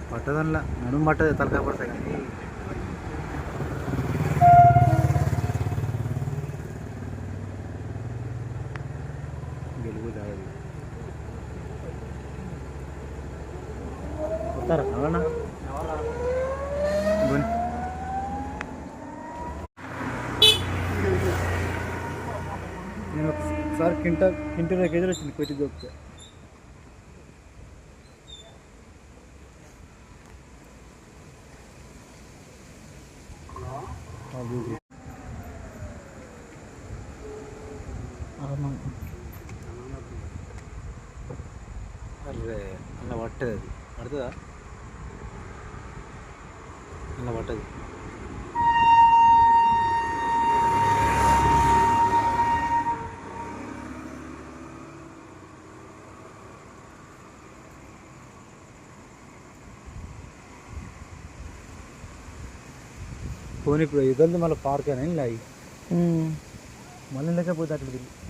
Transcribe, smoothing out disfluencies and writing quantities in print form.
పట్టదల్లా నడుము పట్టదు తలకాయ పడతాయి కానీ గెలుగు తాగదు వస్తారా అవునా నేను ఒకసారి కింటా కేజీలు వచ్చింది పెట్టి దొరికితే అరే అలా పట్టదు అది పడుతుందా అలా పట్టదు ఫోన్ ఇప్పుడు ఇదొద్దు మళ్ళీ పార్క్ అని ఇలా మళ్ళీ లేకపోతే అట్లా తిరిగి